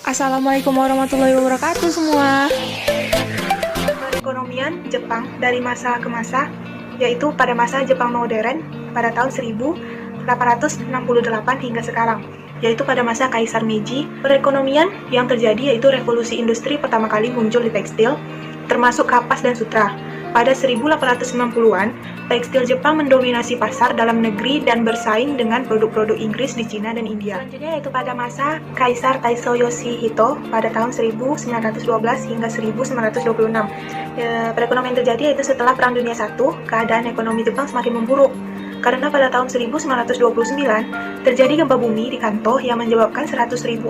Assalamualaikum warahmatullahi wabarakatuh semua. Perekonomian Jepang dari masa ke masa, yaitu pada masa Jepang modern pada tahun 1868 hingga sekarang, yaitu pada masa Kaisar Meiji. Perekonomian yang terjadi yaitu revolusi industri pertama kali muncul di tekstil, termasuk kapas dan sutra. Pada 1890-an, tekstil Jepang mendominasi pasar dalam negeri dan bersaing dengan produk-produk Inggris di Cina dan India. Selanjutnya yaitu pada masa Kaisar Taisho Yoshihito pada tahun 1912 hingga 1926. Perekonomian terjadi yaitu setelah Perang Dunia I, keadaan ekonomi Jepang semakin memburuk. Karena pada tahun 1929 terjadi gempa bumi di Kanto yang menyebabkan 100.000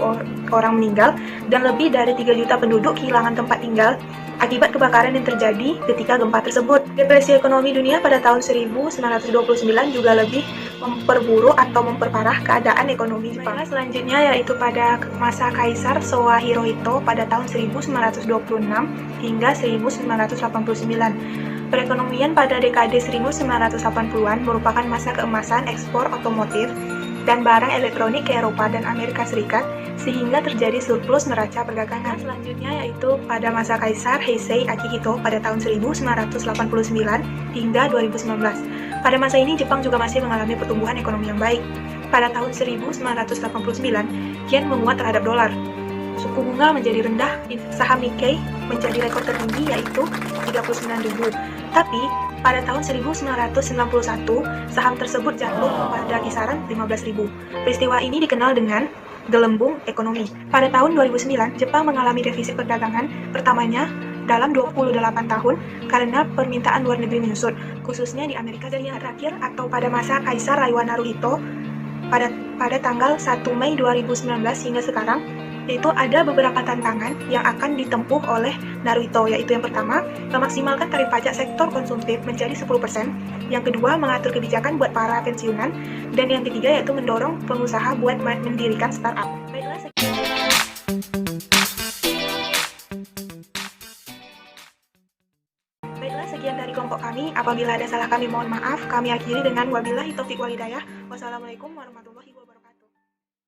orang meninggal dan lebih dari 3 juta penduduk kehilangan tempat tinggal akibat kebakaran yang terjadi ketika gempa tersebut. Depresi ekonomi dunia pada tahun 1929 juga lebih memperburuk atau memperparah keadaan ekonomi Jepang. Selanjutnya yaitu pada masa Kaisar Showa Hirohito pada tahun 1926 hingga 1989. Perekonomian pada dekade 1980-an merupakan masa keemasan ekspor otomotif dan barang elektronik ke Eropa dan Amerika Serikat, sehingga terjadi surplus neraca perdagangan. Selanjutnya yaitu pada masa Kaisar Heisei Akihito pada tahun 1989 hingga 2019. Pada masa ini Jepang juga masih mengalami pertumbuhan ekonomi yang baik. Pada tahun 1989, yen menguat terhadap dolar. Suku bunga menjadi rendah, saham Nikkei menjadi rekor tertinggi yaitu 39.000. Tapi pada tahun 1991, saham tersebut jatuh pada kisaran 15.000. Peristiwa ini dikenal dengan gelembung ekonomi. Pada tahun 2009, Jepang mengalami defisit perdagangan pertamanya dalam 28 tahun karena permintaan luar negeri menyusut, khususnya di Amerika. Dan yang terakhir atau pada masa Kaisar Reiwa Naruhito pada tanggal 1 Mei 2019 hingga sekarang, yaitu ada beberapa tantangan yang akan ditempuh oleh Naruhito, yaitu yang pertama, memaksimalkan tarif pajak sektor konsumtif menjadi 10%, yang kedua, mengatur kebijakan buat para pensiunan, dan yang ketiga yaitu mendorong pengusaha buat mendirikan startup. Baiklah, sekian dari kelompok kami. Apabila ada salah kami mohon maaf. Kami akhiri dengan wabillahi taufiq wal hidayah. Wassalamualaikum warahmatullahi wabarakatuh.